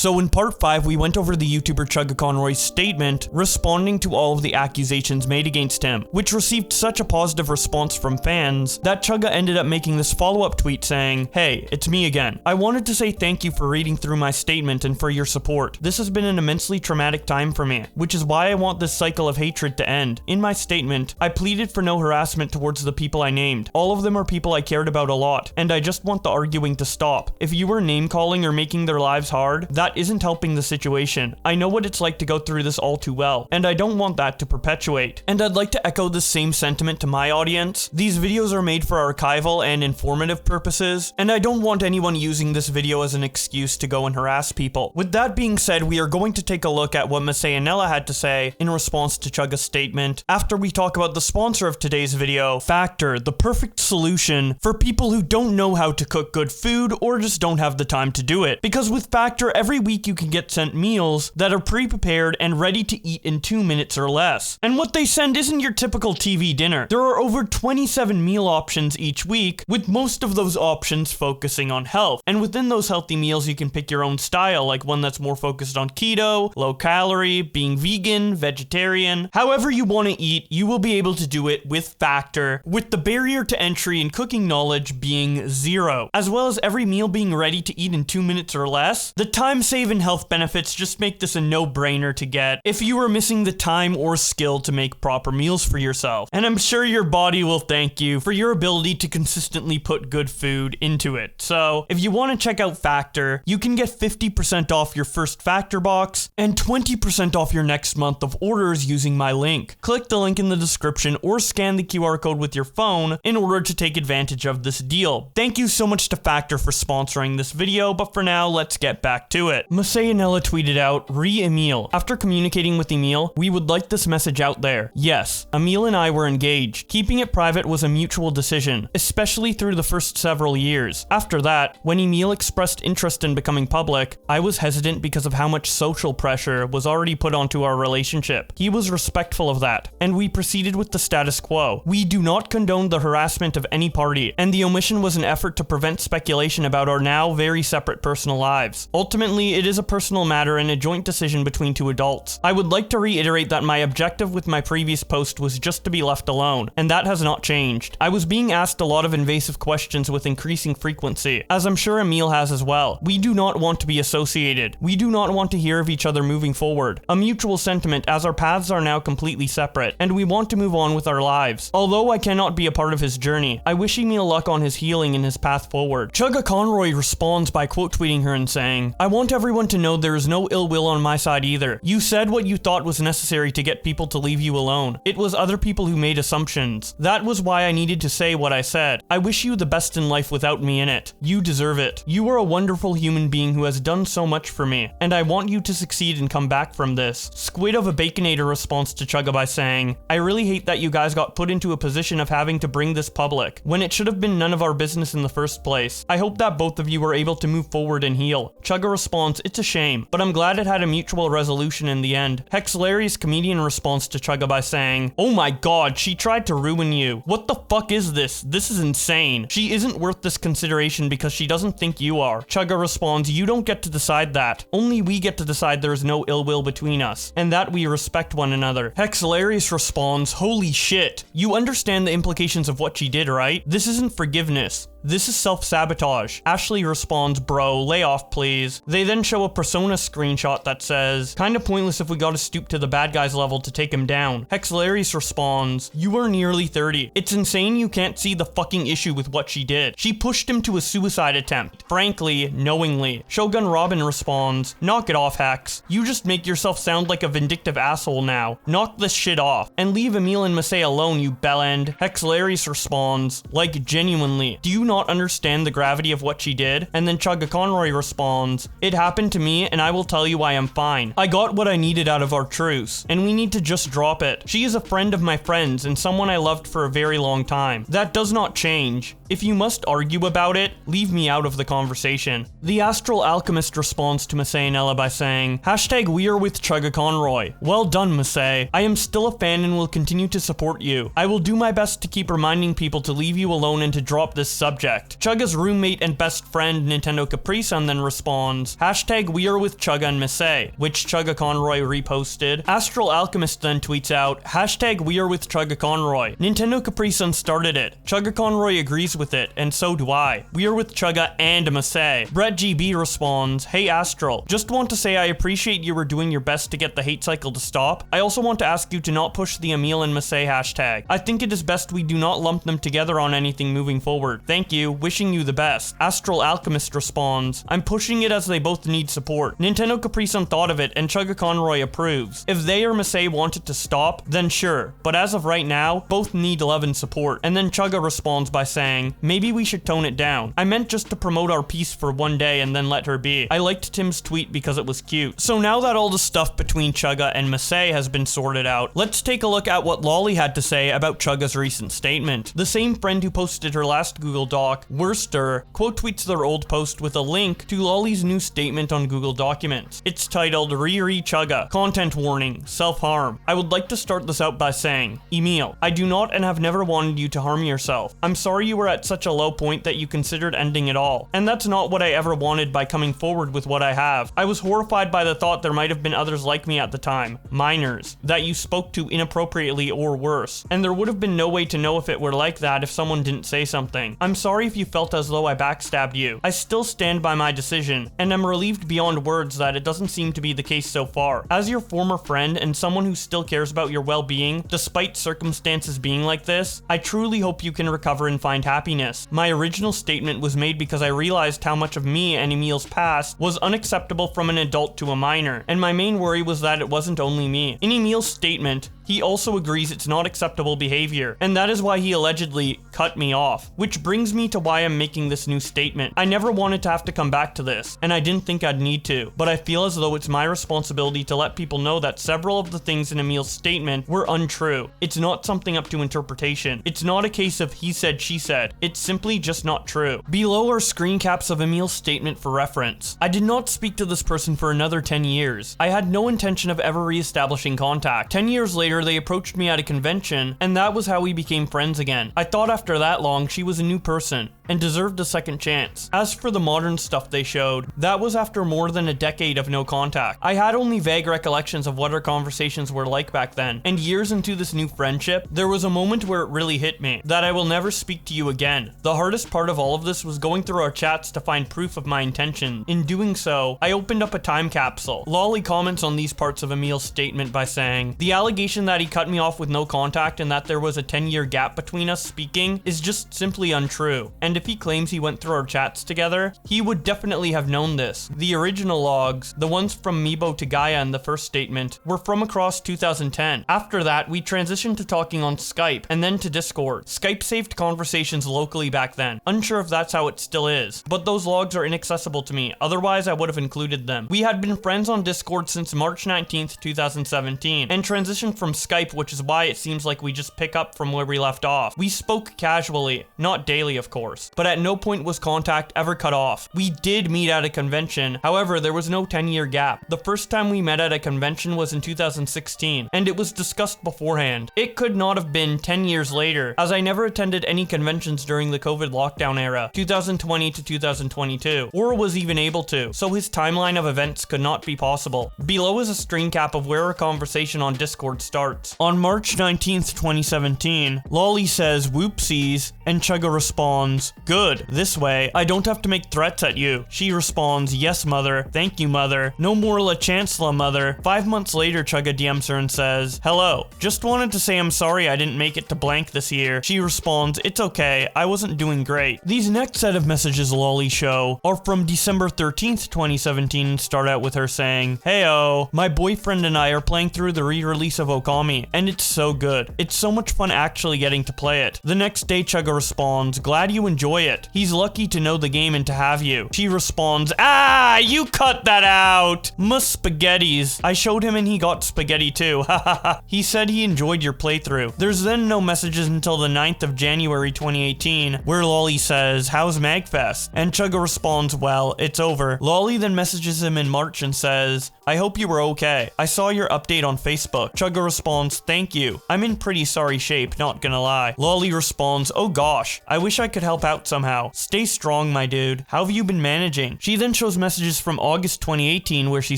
So in part 5, we went over the YouTuber Chuggaaconroy's statement responding to all of the accusations made against him, which received such a positive response from fans that Chugga ended up making this follow-up tweet saying, "Hey, it's me again. I wanted to say thank you for reading through my statement and for your support. This has been an immensely traumatic time for me, which is why I want this cycle of hatred to end. In my statement, I pleaded for no harassment towards the people I named. All of them are people I cared about a lot, and I just want the arguing to stop. If you were name-calling or making their lives hard, that isn't helping the situation. I know what it's like to go through this all too well, and I don't want that to perpetuate." And I'd like to echo this same sentiment to my audience. These videos are made for archival and informative purposes, and I don't want anyone using this video as an excuse to go and harass people. With that being said, we are going to take a look at what Masayanella had to say in response to Chugga's statement after we talk about the sponsor of today's video, Factor, the perfect solution for people who don't know how to cook good food or just don't have the time to do it. Because with Factor, every week you can get sent meals that are pre-prepared and ready to eat in 2 minutes or less. And what they send isn't your typical TV dinner. There are over 27 meal options each week, with most of those options focusing on health. And within those healthy meals, you can pick your own style, like one that's more focused on keto, low calorie, being vegan, vegetarian. However you want to eat, you will be able to do it with Factor, with the barrier to entry in cooking knowledge being 0, as well as every meal being ready to eat in 2 minutes or less. The time save and health benefits just make this a no-brainer to get if you are missing the time or skill to make proper meals for yourself. And I'm sure your body will thank you for your ability to consistently put good food into it. So if you want to check out Factor, you can get 50% off your first Factor box and 20% off your next month of orders using my link. Click the link in the description or scan the QR code with your phone in order to take advantage of this deal. Thank you so much to Factor for sponsoring this video, but for now, let's get back to it. Masayanella tweeted out, "Re-Emil. After communicating with Emil, we would like this message out there. Yes, Emil and I were engaged. Keeping it private was a mutual decision, especially through the first several years. After that, when Emil expressed interest in becoming public, I was hesitant because of how much social pressure was already put onto our relationship. He was respectful of that, and we proceeded with the status quo. We do not condone the harassment of any party, and the omission was an effort to prevent speculation about our now very separate personal lives. Ultimately, it is a personal matter and a joint decision between two adults. I would like to reiterate that my objective with my previous post was just to be left alone, and that has not changed. I was being asked a lot of invasive questions with increasing frequency, as I'm sure Emil has as well. We do not want to be associated. We do not want to hear of each other moving forward. A mutual sentiment, as our paths are now completely separate, and we want to move on with our lives. Although I cannot be a part of his journey, I wish Emil luck on his healing and his path forward." Chuggaaconroy responds by quote tweeting her and saying, "I want everyone to know there is no ill will on my side either. You said what you thought was necessary to get people to leave you alone. It was other people who made assumptions. That was why I needed to say what I said. I wish you the best in life without me in it. You deserve it. You are a wonderful human being who has done so much for me, and I want you to succeed and come back from this." Squid of a Baconator responds to Chugga by saying, "I really hate that you guys got put into a position of having to bring this public, when it should have been none of our business in the first place. I hope that both of you were able to move forward and heal." Chugga responds, "It's a shame, but I'm glad it had a mutual resolution in the end." Hexalarious Comedian responds to Chugga by saying, "Oh my god, she tried to ruin you. What the fuck is this? This is insane. She isn't worth this consideration because she doesn't think you are." Chugga responds, "You don't get to decide that. Only we get to decide there is no ill will between us, and that we respect one another." Hexalarious responds, "Holy shit. You understand the implications of what she did, right? This isn't forgiveness. This is self-sabotage." Ashley responds, "Bro, lay off please." They then show a Persona screenshot that says, "Kinda pointless if we gotta stoop to the bad guy's level to take him down." Hexalarious responds, "You are nearly 30. It's insane you can't see the fucking issue with what she did. She pushed him to a suicide attempt. Frankly, knowingly." Shogun Robin responds, "Knock it off, Hex. You just make yourself sound like a vindictive asshole now. Knock this shit off. And leave Emil and Masay alone, you bellend." Hexalarious responds, "Like genuinely, do you not understand the gravity of what she did?" And then Chuggaaconroy responds, "It happened to me and I will tell you I am fine. I got what I needed out of our truce, and we need to just drop it. She is a friend of my friends and someone I loved for a very long time. That does not change. If you must argue about it, leave me out of the conversation." The Astral Alchemist responds to Masayanella by saying, "Hashtag we are with Chuggaaconroy. Well done, Masay. I am still a fan and will continue to support you. I will do my best to keep reminding people to leave you alone and to drop this subject. subject. Chugga's roommate and best friend Nintendo Capri-san then responds, hashtag we are with Chugga and Misei, which Chuggaaconroy reposted. Astral Alchemist then tweets out, hashtag we are with Chuggaaconroy. Nintendo Capri-san started it. Chuggaaconroy agrees with it, and so do I. We are with Chugga and Misei. Brett GB responds, hey Astral, just want to say I appreciate you were doing your best to get the hate cycle to stop. I also want to ask you to not push the Emil and Misei hashtag. I think it is best we do not lump them together on anything moving forward. Thank you, wishing you the best. Astral Alchemist responds, I'm pushing it as they both need support. Nintendo Capri-san thought of it and Chuggaaconroy approves. If they or Misei want it to stop, then sure, but as of right now, both need love and support. And then Chugga responds by saying, maybe we should tone it down. I meant just to promote our peace for one day and then let her be. I liked Tim's tweet because it was cute. So now that all the stuff between Chugga and Misei has been sorted out, let's take a look at what Lolly had to say about Chugga's recent statement. The same friend who posted her last Google Doc, Worster, quote tweets their old post with a link to Lolly's new statement on Google Documents. It's titled Riri Chugga, Content Warning, Self-Harm. I would like to start this out by saying, Emil, I do not and have never wanted you to harm yourself. I'm sorry you were at such a low point that you considered ending it all. And that's not what I ever wanted by coming forward with what I have. I was horrified by the thought there might have been others like me at the time, minors, that you spoke to inappropriately or worse. And there would have been no way to know if it were like that if someone didn't say something. I'm sorry if you felt as though I backstabbed you. I still stand by my decision, and am relieved beyond words that it doesn't seem to be the case so far. As your former friend and someone who still cares about your well-being, despite circumstances being like this, I truly hope you can recover and find happiness. My original statement was made because I realized how much of me and Emil's past was unacceptable from an adult to a minor, and my main worry was that it wasn't only me. In Emil's statement, he also agrees it's not acceptable behavior, and that is why he allegedly cut me off. Which brings me to why I'm making this new statement. I never wanted to have to come back to this, and I didn't think I'd need to, but I feel as though it's my responsibility to let people know that several of the things in Emil's statement were untrue. It's not something up to interpretation. It's not a case of he said, she said. It's simply just not true. Below are screen caps of Emil's statement for reference. I did not speak to this person for another 10 years. I had no intention of ever re-establishing contact. 10 years later, they approached me at a convention, and that was how we became friends again. I thought after that long, she was a new person, and deserved a second chance. As for the modern stuff they showed, that was after more than a decade of no contact. I had only vague recollections of what our conversations were like back then, and years into this new friendship, there was a moment where it really hit me, that I will never speak to you again. The hardest part of all of this was going through our chats to find proof of my intention. In doing so, I opened up a time capsule. Lolly comments on these parts of Emil's statement by saying, the allegation that he cut me off with no contact and that there was a 10-year gap between us speaking is just simply untrue. And if he claims he went through our chats together, he would definitely have known this. The original logs, the ones from Meebo to Gaia in the first statement, were from across 2010. After that, we transitioned to talking on Skype, and then to Discord. Skype saved conversations locally back then. Unsure if that's how it still is, but those logs are inaccessible to me, otherwise I would have included them. We had been friends on Discord since March 19th, 2017, and transitioned from Skype, which is why it seems like we just pick up from where we left off. We spoke casually, not daily of course, but at no point was contact ever cut off. We did meet at a convention, however there was no 10-year gap. The first time we met at a convention was in 2016, and it was discussed beforehand. It could not have been 10 years later, as I never attended any conventions during the COVID lockdown era, 2020 to 2022, or was even able to, so his timeline of events could not be possible. Below is a screen cap of where our conversation on Discord starts. On March 19th, 2017, Lolly says, whoopsies, and Chugga responds, good, this way, I don't have to make threats at you. She responds, yes mother, thank you mother, no more La Chancellor mother. 5 months later, Chugga DMs her and says, hello, just wanted to say I'm sorry I didn't make it to blank this year. She responds, it's okay, I wasn't doing great. These next set of messages Lolly show are from December 13th, 2017 and start out with her saying, heyo, my boyfriend and I are playing through the re-release of Okami, and it's so good. It's so much fun actually getting to play it. The next day Chugga responds, glad you enjoy it. He's lucky to know the game and to have you. She responds, ah, you cut that out. Spaghettis. I showed him and he got spaghetti too. Hahaha. He said he enjoyed your playthrough. There's then no messages until the 9th of January 2018, where Lolly says, how's Magfest? And Chugga responds, well, it's over. Lolly then messages him in March and says, I hope you were okay. I saw your update on Facebook. Chugga responds, thank you. I'm in pretty sorry shape, not gonna lie. Lolly responds, oh god, gosh, I wish I could help out somehow. Stay strong, my dude. How have you been managing? She then shows messages from August 2018 where she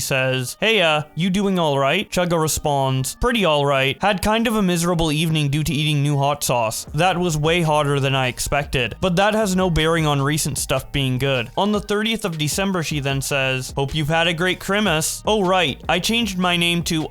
says, hey, you doing alright? Chugga responds, pretty alright. Had kind of a miserable evening due to eating new hot sauce. That was way hotter than I expected, but that has no bearing on recent stuff being good. On the 30th of December, she then says, hope you've had a great Christmas. Oh right, I changed my name to,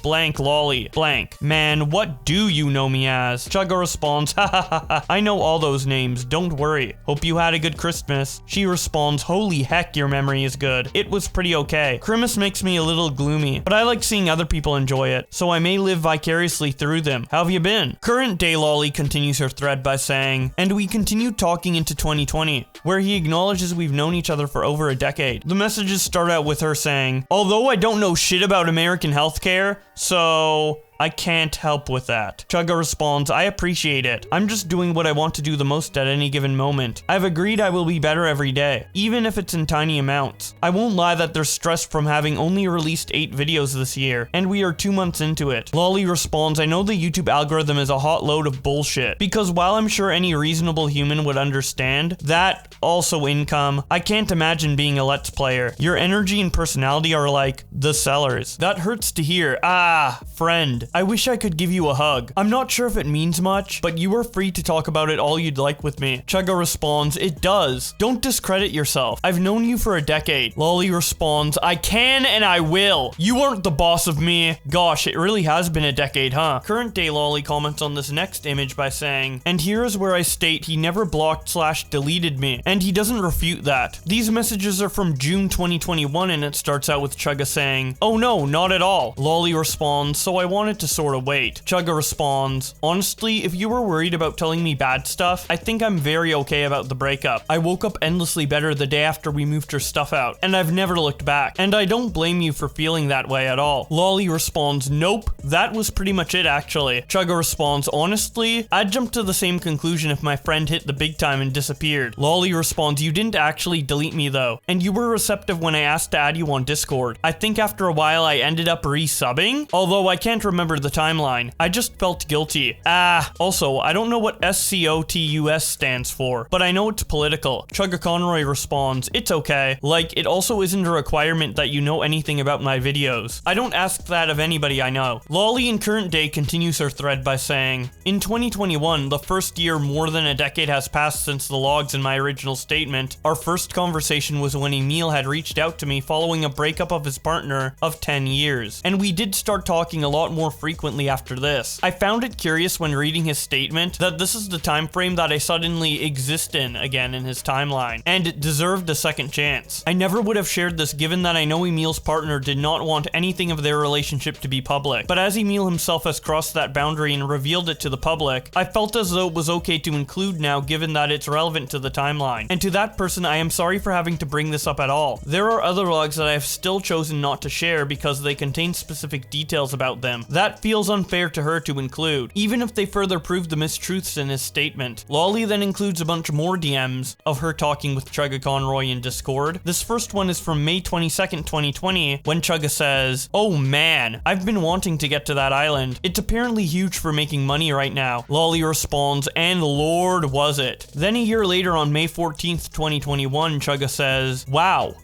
blank lolly, blank. Man, what do you know me as? Chugga responds, ha ha ha ha, I know all those names, don't worry. Hope you had a good Christmas. She responds, holy heck, your memory is good. It was pretty okay. Christmas makes me a little gloomy, but I like seeing other people enjoy it, so I may live vicariously through them. How have you been? Current day lolly continues her thread by saying, and we continued talking into 2020, where he acknowledges we've known each other for over a decade. The messages start out with her saying, although I don't know shit about American healthcare, so I can't help with that. Chugga responds, I appreciate it. I'm just doing what I want to do the most at any given moment. I've agreed I will be better every day, even if it's in tiny amounts. I won't lie that there's stress from having only released 8 videos this year, and we are 2 months into it. Lolly responds, I know the YouTube algorithm is a hot load of bullshit, because while I'm sure any reasonable human would understand, that, also income, I can't imagine being a Let's Player. Your energy and personality are like the sellers. That hurts to hear. Ah, friend. I wish I could give you a hug. I'm not sure if it means much, but you are free to talk about it all you'd like with me. Chugga responds, it does. Don't discredit yourself. I've known you for a decade. Lolly responds, I can and I will. You aren't the boss of me. Gosh, it really has been a decade, huh? Current day Lolly comments on this next image by saying, and here is where I state he never blocked/deleted me, and he doesn't refute that. These messages are from June 2021 and it starts out with Chugga saying, oh no, not at all. Lolly responds, so I wanted to sort of wait. Chugga responds, honestly, if you were worried about telling me bad stuff, I think I'm very okay about the breakup. I woke up endlessly better the day after we moved her stuff out, and I've never looked back, and I don't blame you for feeling that way at all. Lolly responds, nope, that was pretty much it actually. Chugga responds, honestly, I'd jump to the same conclusion if my friend hit the big time and disappeared. Lolly responds, you didn't actually delete me though, and you were receptive when I asked to add you on Discord. I think after a while I ended up resubbing, although I can't remember the timeline. I just felt guilty. Also, I don't know what SCOTUS stands for, but I know it's political. Chuggaaconroy responds, it's okay. Like, it also isn't a requirement that you know anything about my videos. I don't ask that of anybody I know. Lolly in current day continues her thread by saying, in 2021, the first year more than a decade has passed since the logs in my original statement, our first conversation was when Emil had reached out to me following a breakup of his partner of 10 years, and we did start talking a lot more frequently after this. I found it curious when reading his statement that this is the time frame that I suddenly exist in again in his timeline, and it deserved a second chance. I never would have shared this given that I know Emil's partner did not want anything of their relationship to be public, but as Emil himself has crossed that boundary and revealed it to the public, I felt as though it was okay to include now given that it's relevant to the timeline. And to that person, I am sorry for having to bring this up at all. There are other logs that I have still chosen not to share because they contain specific details about them. That feels unfair to her to include, even if they further prove the mistruths in his statement. Lolly then includes a bunch more DMs of her talking with Chuggaaconroy in Discord. This first one is from May 22nd, 2020, when Chugga says, oh man, I've been wanting to get to that island. It's apparently huge for making money right now. Lolly responds, and Lord was it. Then a year later on May 14th, 2021, Chugga says, wow,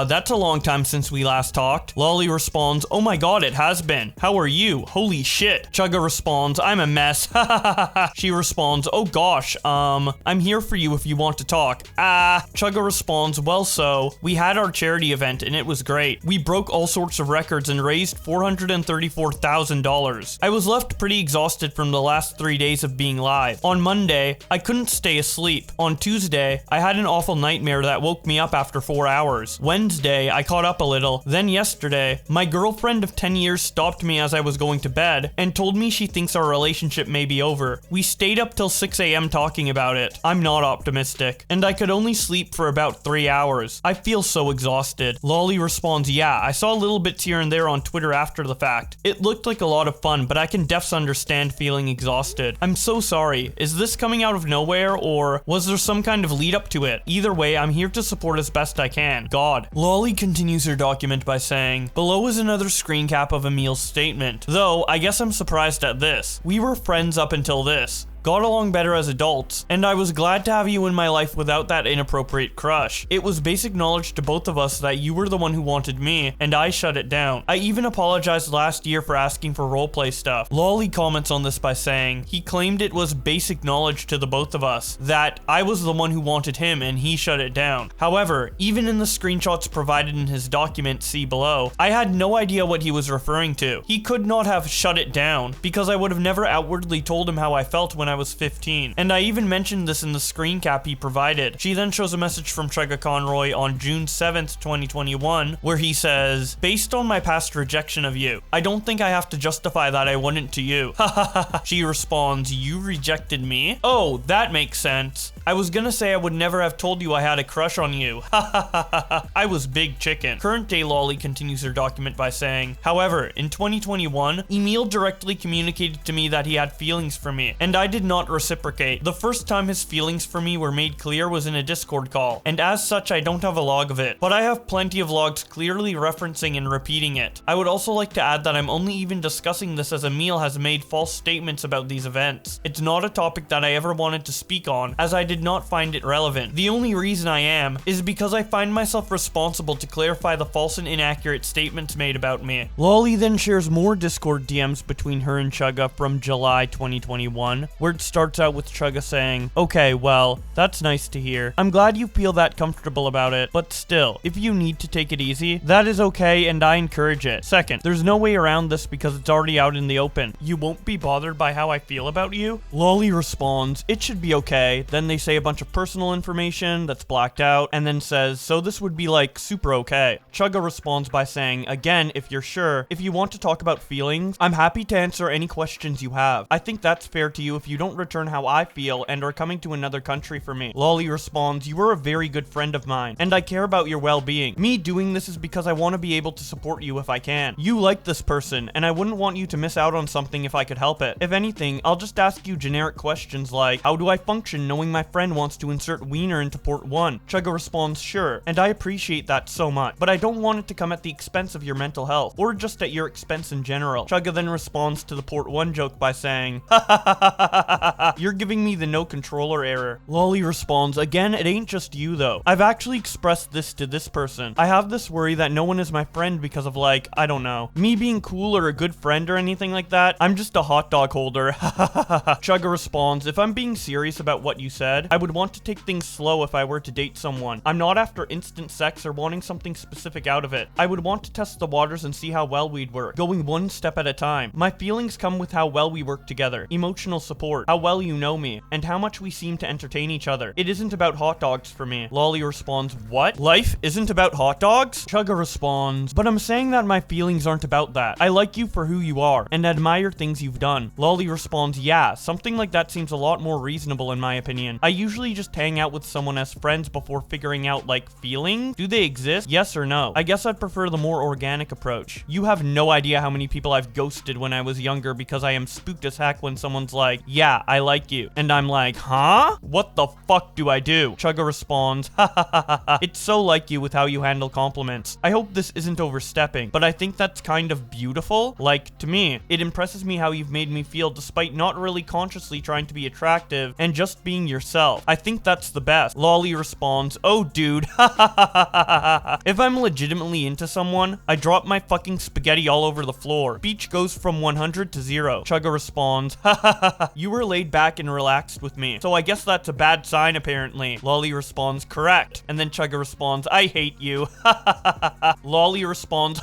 that's a long time since we last talked. Lolly responds, oh my god, it has been. How are you? Holy shit. Chugga responds, I'm a mess. She responds, oh gosh, I'm here for you if you want to talk. Chugga responds, well so, we had our charity event and it was great. We broke all sorts of records and raised $434,000. I was left pretty exhausted from the last 3 days of being live. On Monday, I couldn't stay asleep. On Tuesday, I had an awful nightmare that woke me up after 4 hours. Wednesday, I caught up a little. Then yesterday, my girlfriend of 10 years stopped me as I was going to bed and told me she thinks our relationship may be over. We stayed up till 6 a.m. talking about it. I'm not optimistic. And I could only sleep for about 3 hours. I feel so exhausted. Lolly responds, yeah, I saw little bits here and there on Twitter after the fact. It looked like a lot of fun, but I can defs understand feeling exhausted. I'm so sorry. Is this coming out of nowhere, or was there some kind of lead up to it? Either way, I'm here to support as best I can. God. Lolly continues her document by saying, below is another screen cap of Emil's statement. Though, I guess I'm surprised at this. We were friends up until this. got along better as adults, and I was glad to have you in my life without that inappropriate crush. It was basic knowledge to both of us that you were the one who wanted me, and I shut it down. I even apologized last year for asking for roleplay stuff. Lolly comments on this by saying, he claimed it was basic knowledge to the both of us, that I was the one who wanted him and he shut it down. However, even in the screenshots provided in his document, see below, I had no idea what he was referring to. He could not have shut it down, because I would have never outwardly told him how I felt when I was 15. And I even mentioned this in the screen cap he provided. She then shows a message from Chuggaaconroy on June 7th, 2021, where he says, based on my past rejection of you, I don't think I have to justify that I wouldn't to you. She responds, you rejected me? Oh, that makes sense. I was gonna say I would never have told you I had a crush on you. I was big chicken. Current day Lolly continues her document by saying, however, in 2021, Emil directly communicated to me that he had feelings for me, and I did not reciprocate. The first time his feelings for me were made clear was in a Discord call, and as such I don't have a log of it, but I have plenty of logs clearly referencing and repeating it. I would also like to add that I'm only even discussing this as Emil has made false statements about these events. It's not a topic that I ever wanted to speak on, as I did not find it relevant. The only reason I am is because I find myself responsible to clarify the false and inaccurate statements made about me. Lolly then shares more Discord DMs between her and Chugga from July 2021, where it starts out with Chugga saying, okay, well, that's nice to hear. I'm glad you feel that comfortable about it, but still, if you need to take it easy, that is okay and I encourage it. Second, there's no way around this because it's already out in the open. You won't be bothered by how I feel about you? Lolly responds, it should be okay. Then they say a bunch of personal information that's blacked out, and then says, so this would be like super okay. Chugga responds by saying, again, if you're sure, if you want to talk about feelings, I'm happy to answer any questions you have. I think that's fair to you if you don't return how I feel and are coming to another country for me. Lolly responds, you are a very good friend of mine, and I care about your well-being. Me doing this is because I want to be able to support you if I can. You like this person, and I wouldn't want you to miss out on something if I could help it. If anything, I'll just ask you generic questions like, how do I function knowing my friend wants to insert wiener into port 1? Chugga responds, sure, and I appreciate that so much, but I don't want it to come at the expense of your mental health, or just at your expense in general. Chugga then responds to the port 1 joke by saying, you're giving me the no controller error. Lolly responds, again, it ain't just you though. I've actually expressed this to this person. I have this worry that no one is my friend because of like, I don't know, me being cool or a good friend or anything like that. I'm just a hot dog holder. Chugga responds, if I'm being serious about what you said, I would want to take things slow if I were to date someone. I'm not after instant sex or wanting something specific out of it. I would want to test the waters and see how well we'd work, going one step at a time. My feelings come with how well we work together, emotional support, how well you know me, and how much we seem to entertain each other. It isn't about hot dogs for me. Lolly responds, what? Life isn't about hot dogs? Chugga responds, but I'm saying that my feelings aren't about that. I like you for who you are, and admire things you've done. Lolly responds, yeah, something like that seems a lot more reasonable in my opinion. I usually just hang out with someone as friends before figuring out, like, feelings? Do they exist? Yes or no? I guess I'd prefer the more organic approach. You have no idea how many people I've ghosted when I was younger because I am spooked as heck when someone's like, yeah, I like you. And I'm like, huh? What the fuck do I do? Chugga responds, ha ha ha ha ha. It's so like you with how you handle compliments. I hope this isn't overstepping, but I think that's kind of beautiful. Like, to me, it impresses me how you've made me feel despite not really consciously trying to be attractive and just being yourself. I think that's the best. Lolly responds, oh dude, ha ha ha ha ha ha. If I'm legitimately into someone, I drop my fucking spaghetti all over the floor. Speech goes from 100 to 0. Chugga responds, ha ha ha ha. You were laid back and relaxed with me, so I guess that's a bad sign apparently. Lolly responds, correct. And then Chugga responds, I hate you. Ha ha ha ha ha. Lolly responds,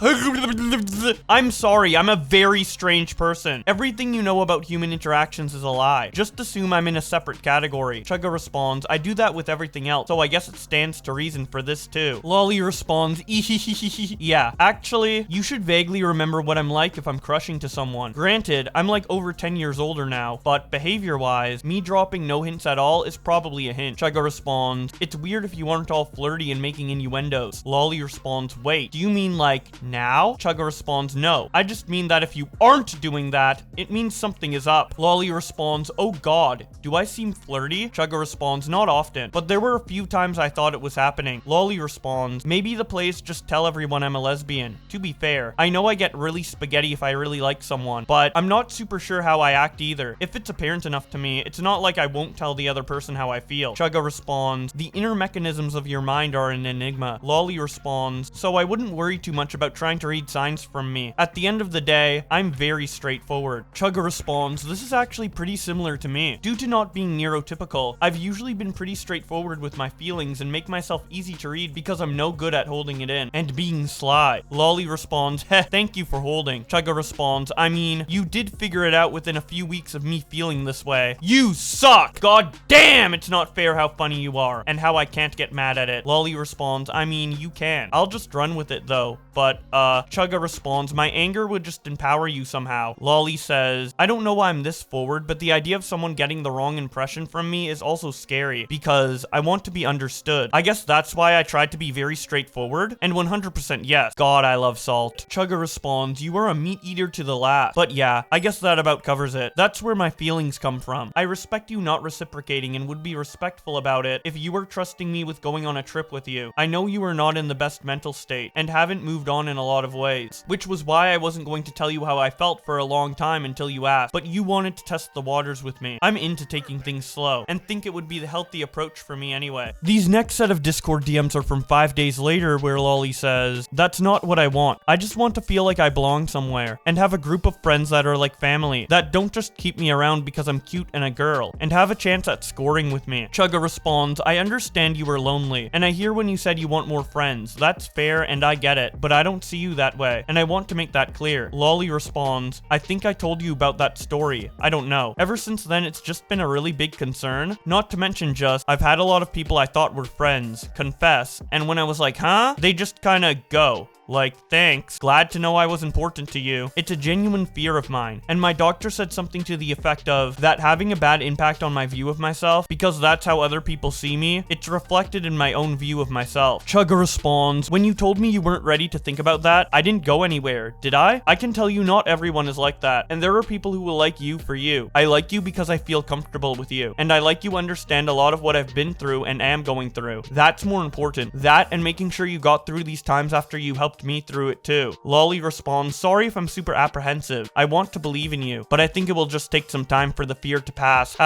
I'm sorry, I'm a very strange person. Everything you know about human interactions is a lie. Just assume I'm in a separate category. Chugga responds, I do that with everything else, so I guess it stands to reason for this too. Lolly responds, yeah, actually, you should vaguely remember what I'm like if I'm crushing to someone. Granted, I'm like over 10 years older now, but behavior-wise, me dropping no hints at all is probably a hint. Chugga responds, it's weird if you aren't all flirty and making innuendos. Lolly responds, wait, do you mean like now? Chugga responds, no, I just mean that if you aren't doing that, it means something is up. Lolly responds, oh god, do I seem flirty? Chugga responds, not often, but there were a few times I thought it was happening. Lolly responds, maybe the plays just tell everyone I'm a lesbian. To be fair, I know I get really spaghetti if I really like someone, but I'm not super sure how I act either. If it's apparent transparent enough to me. It's not like I won't tell the other person how I feel. Chugga responds, the inner mechanisms of your mind are an enigma. Lolly responds, so I wouldn't worry too much about trying to read signs from me. At the end of the day, I'm very straightforward. Chugga responds, this is actually pretty similar to me. Due to not being neurotypical, I've usually been pretty straightforward with my feelings and make myself easy to read because I'm no good at holding it in and being sly. Lolly responds, heh, thank you for holding. Chugga responds, I mean, you did figure it out within a few weeks of me feeling this way. You suck! God damn, it's not fair how funny you are and how I can't get mad at it. Lolly responds, I mean, you can. I'll just run with it though. But, Chugga responds, my anger would just empower you somehow. Lolly says, I don't know why I'm this forward, but the idea of someone getting the wrong impression from me is also scary because I want to be understood. I guess that's why I tried to be very straightforward, and 100% yes. God, I love salt. Chugga responds, you are a meat eater to the last. But yeah, I guess that about covers it. That's where my feelings come from. I respect you not reciprocating and would be respectful about it if you were trusting me with going on a trip with you. I know you are not in the best mental state and haven't moved on in a lot of ways, which was why I wasn't going to tell you how I felt for a long time until you asked, but you wanted to test the waters with me. I'm into taking things slow and think it would be the healthy approach for me anyway. These next set of Discord DMs are from 5 days later where Lolly says, that's not what I want. I just want to feel like I belong somewhere and have a group of friends that are like family, that don't just keep me around because I'm cute and a girl, and have a chance at scoring with me. Chugga responds, I understand you were lonely, and I hear when you said you want more friends. That's fair and I get it, but I don't see you that way, and I want to make that clear. Lolly responds, I think I told you about that story. I don't know. Ever since then, it's just been a really big concern. Not to mention just, I've had a lot of people I thought were friends confess, and when I was like, huh? They just kinda go. Like, thanks. Glad to know I was important to you. It's a genuine fear of mine. And my doctor said something to the effect of that having a bad impact on my view of myself because that's how other people see me. It's reflected in my own view of myself. Chugga responds, when you told me you weren't ready to think about that, I didn't go anywhere, did I? I can tell you not everyone is like that. And there are people who will like you for you. I like you because I feel comfortable with you. And I like you understand a lot of what I've been through and am going through. That's more important. That and making sure you got through these times after you helped me through it too. Lolly responds, sorry if I'm super apprehensive. I want to believe in you, but I think it will just take some time for the fear to pass.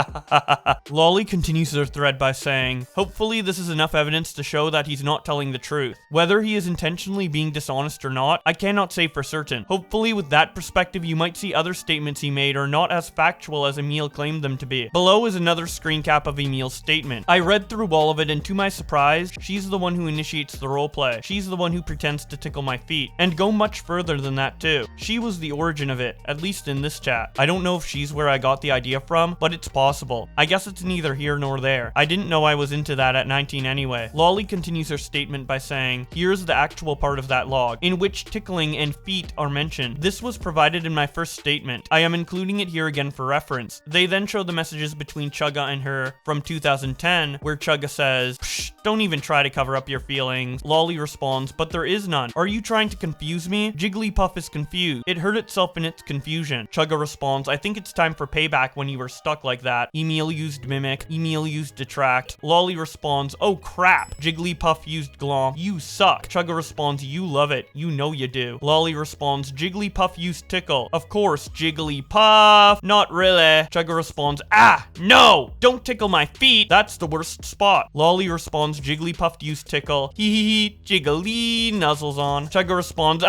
Lolly continues their thread by saying, hopefully this is enough evidence to show that he's not telling the truth. Whether he is intentionally being dishonest or not, I cannot say for certain. Hopefully with that perspective, you might see other statements he made are not as factual as Emil claimed them to be. Below is another screen cap of Emil's statement. I read through all of it and to my surprise, she's the one who initiates the roleplay. She's the one who pretends to tickle my feet, and go much further than that too. She was the origin of it, at least in this chat. I don't know if she's where I got the idea from, but it's possible. I guess it's neither here nor there. I didn't know I was into that at 19 anyway. Lolly continues her statement by saying, here's the actual part of that log, in which tickling and feet are mentioned. This was provided in my first statement. I am including it here again for reference. They then show the messages between Chugga and her from 2010, where Chugga says, psh, don't even try to cover up your feelings. Lolly responds, but there is none. Are you trying to confuse me? Jigglypuff is confused. It hurt itself in its confusion. Chugga responds, I think it's time for payback when you were stuck like that. Emil used mimic. Emil used detract. Lolly responds, oh crap. Jigglypuff used glom. You suck. Chugga responds, you love it. You know you do. Lolly responds, Jigglypuff used tickle. Of course, Jigglypuff. Not really. Chugga responds, ah, no, don't tickle my feet. That's the worst spot. Lolly responds, Jigglypuff used tickle. Hee hee hee. Jiggly nuzzles on. Chugga responds,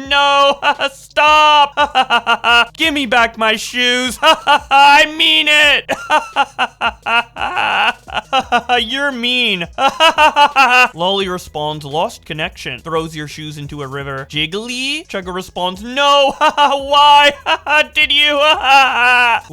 no, stop. Give me back my shoes. I mean it. You're mean. Lolly responds, lost connection. Throws your shoes into a river. Jiggly? Chugga responds, no. Why? Did you?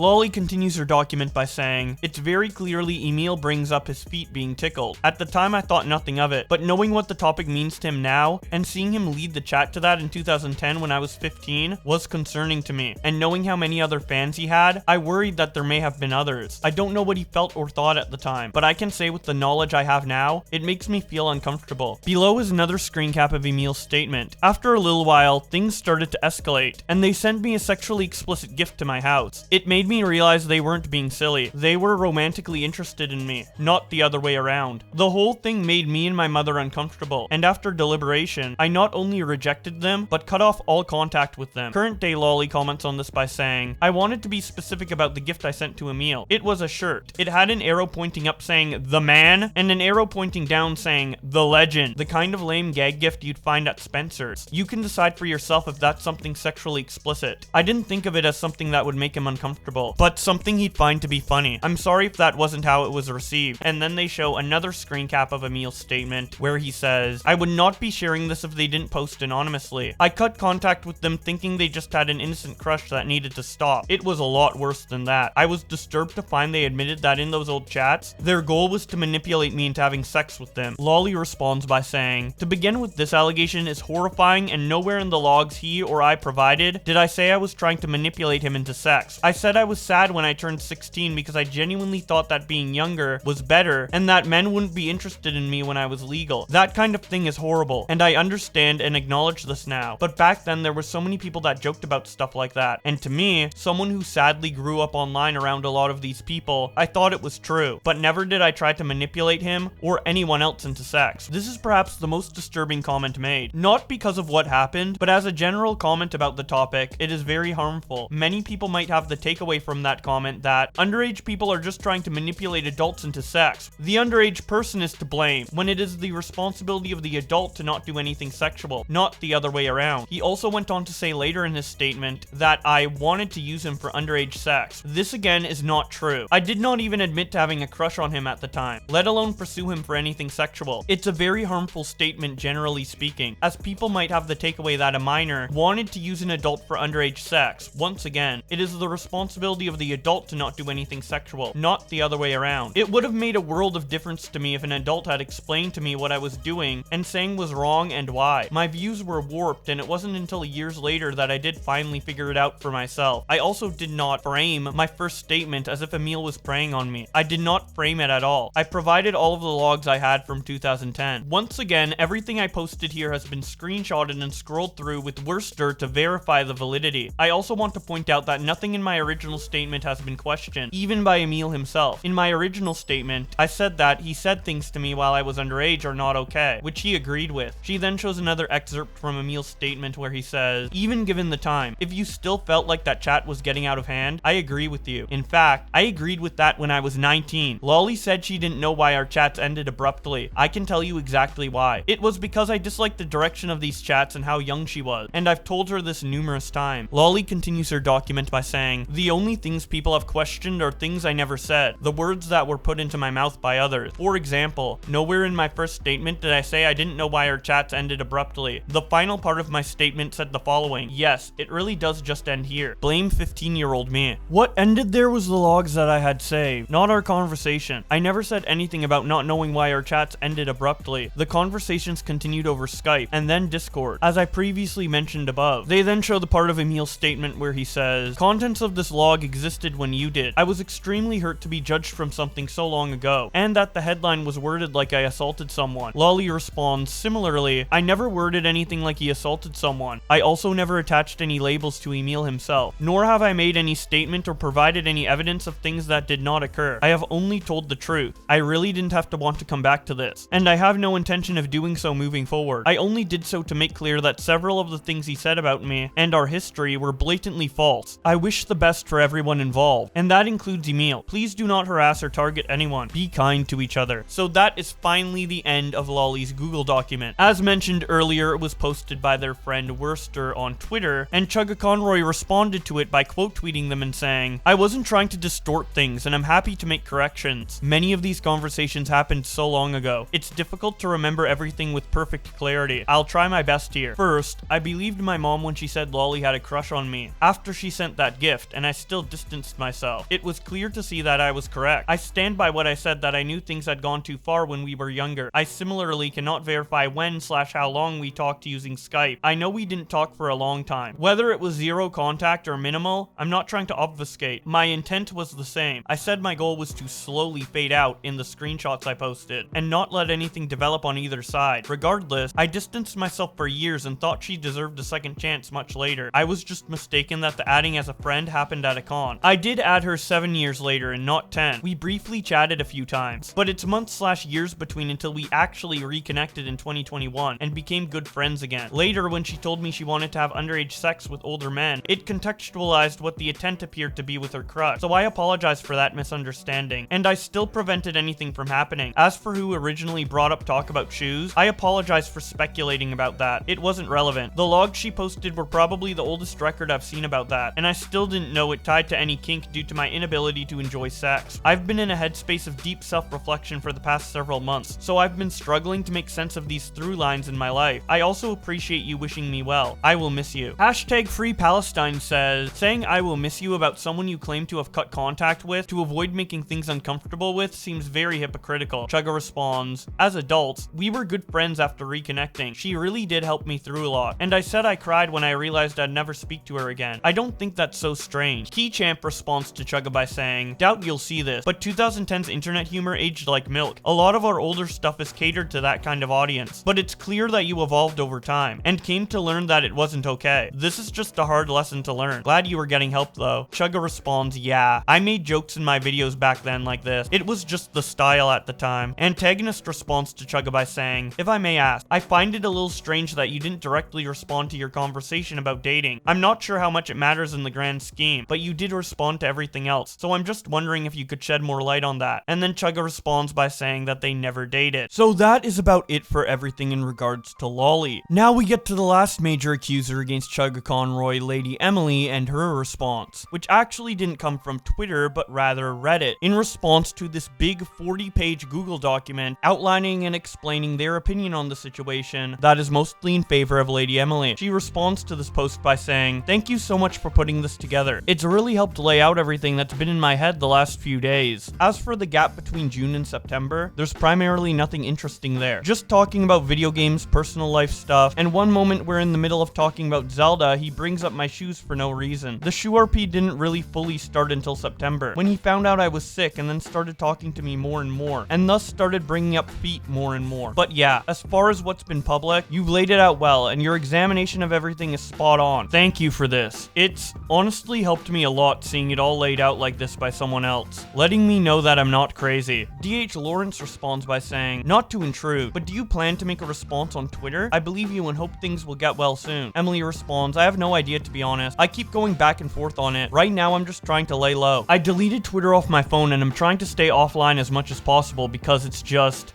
Lolly continues her document by saying, it's very clearly Emil brings up his feet being tickled. At the time I thought nothing of it, but knowing what the topic means to him now, and seeing him lead the chat to that in 2010 when I was 15 was concerning to me, and knowing how many other fans he had, I worried that there may have been others. I don't know what he felt or thought at the time, but I can say with the knowledge I have now, it makes me feel uncomfortable. Below is another screen cap of Emil's statement. After a little while, things started to escalate, and they sent me a sexually explicit gift to my house. It made me realize they weren't being silly. They were romantically interested in me, not the other way around. The whole thing made me and my mother uncomfortable, and after deliberation, I not only rejected them, but cut off all contact with them. Current day Lolly comments on this by saying, I wanted to be specific about the gift I sent to Emil. It was a shirt. It had an arrow pointing up saying, the man, and an arrow pointing down saying, the legend. The kind of lame gag gift you'd find at Spencer's. You can decide for yourself if that's something sexually explicit. I didn't think of it as something that would make him uncomfortable, but something he'd find to be funny. I'm sorry if that wasn't how it was received. And then they show another screen cap of Emil's statement where he says, I would not be sharing this if they didn't post anonymously. I cut contact with them thinking they just had an innocent crush that needed to stop. It was a lot worse than that. I was disturbed to find they admitted that in those old chats, their goal was to manipulate me into having sex with them. Lolly responds by saying, to begin with, this allegation is horrifying and nowhere in the logs he or I provided did I say I was trying to manipulate him into sex. I said I was sad when I turned 16 because I genuinely thought that being younger was better and that men wouldn't be interested in me when I was legal. That kind of thing is horrible, and I understand and acknowledge this now. But back then there were so many people that joked about stuff like that, and to me, someone who sadly grew up online around a lot of these people, I thought it was true, but never did I try to manipulate him or anyone else into sex. This is perhaps the most disturbing comment made, not because of what happened, but as a general comment about the topic. It is very harmful. Many people might have the takeaway from that comment that underage people are just trying to manipulate adults into sex. The underage person is to blame, when it is the responsibility of the adult to not do anything sexual, not the other way around. He also went on to say later in his statement that I wanted to use him for underage sex. This again is not true. I did not even admit to having a crush on him at the time, let alone pursue him for anything sexual. It's a very harmful statement generally speaking, as people might have the takeaway that a minor wanted to use an adult for underage sex. Once again, it is the responsibility of the adult to not do anything sexual, not the other way around. It would have made a world of difference to me if an adult had explained to me what I was doing and saying was wrong and why. My views were warped, and it wasn't until years later that I did finally figure it out for myself. I also did not frame my first statement as if Emil was preying on me. I did not frame it at all. I provided all of the logs I had from 2010. Once again, everything I posted here has been screenshotted and scrolled through with Worcester to verify the validity. I also want to point out that nothing in my original statement has been questioned, even by Emil himself. In my original statement, I said that he said things to me while I was underage are not okay, which he agreed with. She then shows another excerpt from Emil's statement where he says, even given the time, if you still felt like that chat was getting out of hand, I agree with you. In fact, I agreed with that when I was 19. Lolly said she didn't know why our chats ended abruptly. I can tell you exactly why. It was because I disliked the direction of these chats and how young she was, and I've told her this numerous times. Lolly continues her document by saying, the only things people have questioned are things I never said, the words that were put into my mouth by others. For example, nowhere in my first statement did I say I didn't know why our chats ended abruptly. The final part of my statement said the following, yes, it really does just end here. Blame 15-year-old me. What ended there was the logs that I had saved, not our conversation. I never said anything about not knowing why our chats ended abruptly. The conversations continued over Skype and then Discord, as I previously mentioned above. They then show the part of Emil's statement where he says, contents of this log existed when you did. I was extremely hurt to be judged from something so long ago, and that the headline was worded like I assaulted someone. Lolly responds, similarly, I never worded anything like he assaulted someone. I also never attached any labels to Emil himself, nor have I made any statement or provided any evidence of things that did not occur. I have only told the truth. I really didn't have to want to come back to this, and I have no intention of doing so moving forward. I only did so to make clear that several of the things he said about me and our history were blatantly false. I wish the best for everyone involved, and that includes Emil. Please do not harass or target anyone. Be kind to each other. So that is finally the end of Lolly's Google document. As mentioned earlier, it was posted by their friend Worcester on Twitter, and Chuggaaconroy responded to it by quote tweeting them and saying, I wasn't trying to distort things, and I'm happy to make corrections. Many of these conversations happened so long ago. It's difficult to remember everything with perfect clarity. I'll try my best here. First, I believed my mom when she said Lolly had a crush on me after she sent that gift, and I still distanced myself. It was clear to see that I was correct. I stand by what I said, that I knew things had gone too far when we were younger. I similarly cannot verify when/how long we talked using Skype. I know we didn't talk for a long time. Whether it was zero contact or minimal, I'm not trying to obfuscate. My intent was the same. I said my goal was to slowly fade out in the screenshots I posted, and not let anything develop on either side. Regardless, I distanced myself for years and thought she deserved a second chance much later. I was just mistaken that the adding as a friend happened at a con. I did add her 7 years later and not 10. We briefly chatted a few times, but it's months/years between until we actually reconnected in 2021 and became good friends again. Later, when she told me she wanted to have underage sex with older men, it contextualized what the intent appeared to be with her crush, so I apologize for that misunderstanding, and I still prevented anything from happening. As for who originally brought up talk about shoes, I apologize for speculating about that. It wasn't relevant. The logs she posted were probably the oldest record I've seen about that, and I still didn't know it tied to any kink due to my inability to enjoy sex. I've been in a headspace of deep self-reflection for the past several months, so I've been struggling to make sense of these through lines in my life. I also appreciate you wishing me well. I will miss you. Hashtag Free Palestine says, saying I will miss you about someone you claim to have cut contact with to avoid making things uncomfortable with seems very hypocritical. Chugga responds, as adults, we were good friends after reconnecting. She really did help me through a lot, and I said I cried when I realized I'd never speak to her again. I don't think that's so strange. Keychamp responds to Chugga by saying, doubt you'll see this, but 2010's internet humor aged like milk. A lot of our older stuff is catered to that kind of audience, but it's clear that you evolved over time, and came to learn that it wasn't okay. This is just a hard lesson to learn. Glad you were getting help though. Chugga responds, yeah, I made jokes in my videos back then like this. It was just the style at the time. Antagonist responds to Chugga by saying, if I may ask, I find it a little strange that you didn't directly respond to your conversation about dating. I'm not sure how much it matters in the grand scheme, but you did respond to everything else, so I'm just wondering if you could shed more light on that. And then Chugga responds by saying that they never dated. So that is about it for everything in regards to Lolly. Now we get to the last major accuser against Chuggaaconroy, Lady Emily, and her response, which actually didn't come from Twitter, but rather Reddit, in response to this big 40-page Google document outlining and explaining their opinion on the situation that is mostly in favor of Lady Emily. She responds to this post by saying, thank you so much for putting this together. It's really helped lay out everything that's been in my head the last few days. As for the gap between June and September, there's primarily nothing interesting there. Just talking about video games, personal life stuff, and one moment we're in the middle of talking about Zelda, he brings up my shoes for no reason. The shoe RP didn't really fully start until September, when he found out I was sick and then started talking to me more and more, and thus started bringing up feet more and more. But yeah, as far as what's been public, you've laid it out well, and your examination of everything is spot on. Thank you for this. It's honestly helped me a lot seeing it all laid out like this by someone else, letting me know that I'm not crazy. DH Lawrence responds by saying, not to intrude, but do you plan to make a response on Twitter? I believe you and hope things will get well soon. Emily responds, I have no idea to be honest. I keep going back and forth on it. Right now I'm just trying to lay low. I deleted Twitter off my phone and I'm trying to stay offline as much as possible because it's just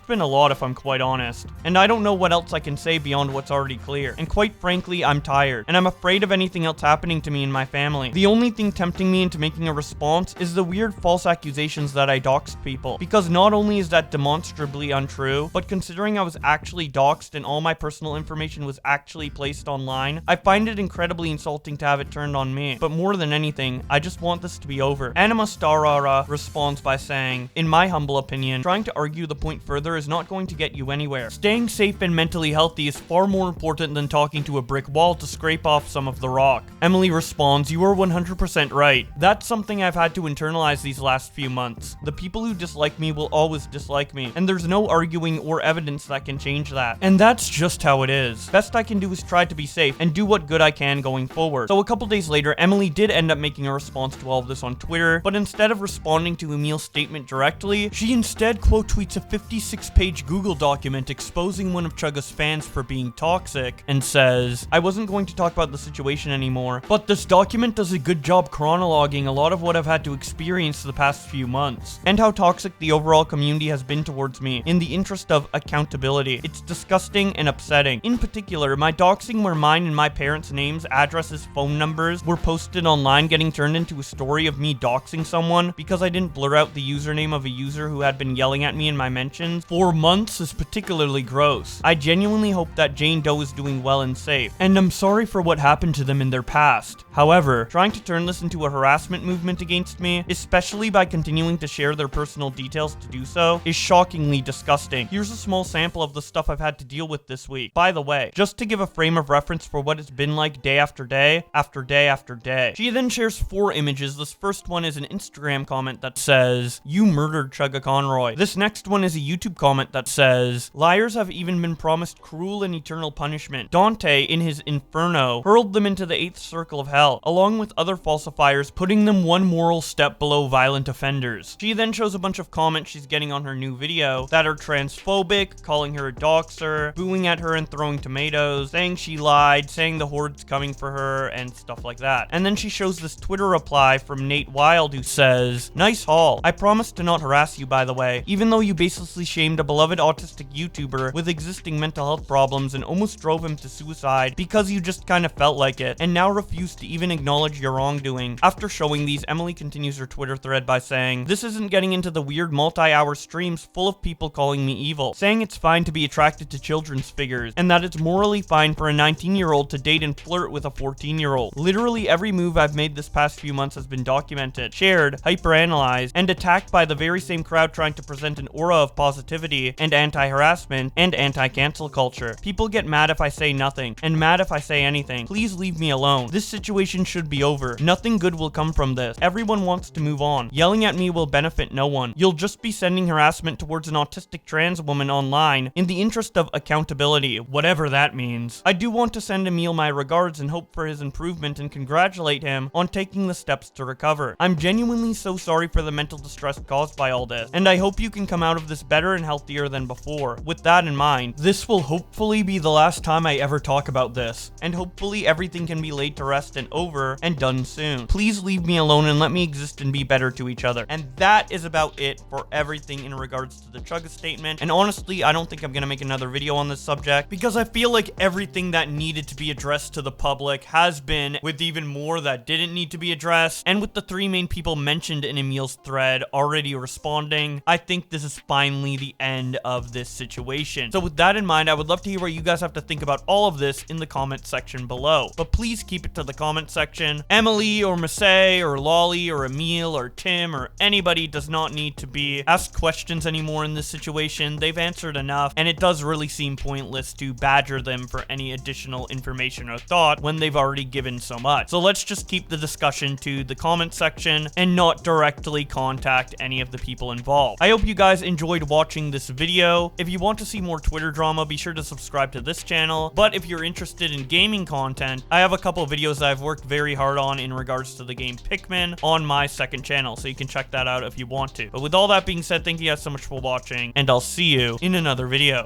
been a lot if I'm quite honest. And I don't know what else I can say beyond what's already clear. And quite frankly, I'm tired. And I'm afraid of anything else happening to me and my family. The only thing tempting me into making a response is the weird false accusations that I doxed people. Because not only is that demonstrably untrue, but considering I was actually doxed and all my personal information was actually placed online, I find it incredibly insulting to have it turned on me. But more than anything, I just want this to be over. Anima Starara responds by saying, in my humble opinion, trying to argue the point further is not going to get you anywhere. Staying safe and mentally healthy is far more important than talking to a brick wall to scrape off some of the rock. Emily responds, you are 100% right. That's something I've had to internalize these last few months. The people who dislike me will always dislike me, and there's no arguing or evidence that can change that. And that's just how it is. Best I can do is try to be safe and do what good I can going forward. So a couple days later, Emily did end up making a response to all of this on Twitter, but instead of responding to Emil's statement directly, she instead quote tweets a 56-page Google document exposing one of Chugga's fans for being toxic, and says, I wasn't going to talk about the situation anymore, but this document does a good job chronologing a lot of what I've had to experience the past few months, and how toxic the overall community has been towards me in the interest of accountability. It's disgusting and upsetting. In particular, my doxing where mine and my parents' names, addresses, phone numbers were posted online getting turned into a story of me doxing someone because I didn't blur out the username of a user who had been yelling at me in my mentions for months is particularly gross. I genuinely hope that Jane Doe is doing well and safe, and I'm sorry for what happened to them in their past. However, trying to turn this into a harassment movement against me, especially by continuing to share their personal details to do so, is shockingly disgusting. Here's a small sample of the stuff I've had to deal with this week. By the way, just to give a frame of reference for what it's been like day after day, after day after day. She then shares 4 images. This first one is an Instagram comment that says, "You murdered Chuggaaconroy." This next one is a YouTube comment that says, "Liars have even been promised cruel and eternal punishment. Dante, in his Inferno, hurled them into the 8th circle of hell, along with other falsifiers, putting them one moral step below violent offenders." She then shows a bunch of comments she's getting on her new video that are transphobic, calling her a doxer, booing at her and throwing tomatoes, saying she lied, saying the Horde's coming for her, and stuff like that. And then she shows this Twitter reply from Nate Wild who says, "Nice haul. I promise to not harass you, by the way, even though you basically shamed a beloved autistic YouTuber with existing mental health problems and almost drove him to suicide because you just kind of felt like it, and now refuse to even acknowledge your wrongdoing." After showing these, Emily continues her Twitter thread by saying, "This isn't getting into the weird multi-hour streams full of people calling me evil, saying it's fine to be attracted to children's figures, and that it's morally fine for a 19-year-old to date and flirt with a 14-year-old. Literally every move I've made this past few months has been documented, shared, hyperanalyzed, and attacked by the very same crowd trying to present an aura of positivity and anti-harassment and anti-cancel culture. People get mad if I say nothing, and mad if I say anything. Please leave me alone. This situation should be over. Nothing good will come from this. Everyone wants to move on. Yelling at me will benefit no one. You'll just be sending harassment towards an autistic trans woman online in the interest of accountability, whatever that means. I do want to send Emil my regards and hope for his improvement and congratulate him on taking the steps to recover. I'm genuinely so sorry for the mental distress caused by all this, and I hope you can come out of this better and healthier than before. With that in mind, this will hopefully be the last time I ever talk about this, and hopefully everything can be laid to rest and over and done soon. Please leave me alone and let me exist and be better to each other." And that is about it for everything in regards to the Chugga statement. And honestly, I don't think I'm gonna make another video on this subject because I feel like everything that needed to be addressed to the public has been, with even more that didn't need to be addressed, and with the 3 main people mentioned in Emil's thread already responding, I think this is finally the end of this situation. So with that in mind, I would love to hear what you guys have to think about all of this in the comment section below. But please keep it to the comment section. Emily or Masay or Lolly or Emil or Tim or anybody does not need to be asked questions anymore in this situation. They've answered enough, and it does really seem pointless to badger them for any additional information or thought when they've already given so much. So let's just keep the discussion to the comment section and not directly contact any of the people involved. I hope you guys enjoyed watching this video. If you want to see more Twitter drama, be sure to subscribe to this channel. But if you're interested in gaming content, I have a couple videos that I've worked very hard on in regards to the game Pikmin on my second channel, so you can check that out if you want to. But with all that being said, thank you guys so much for watching, and I'll see you in another video.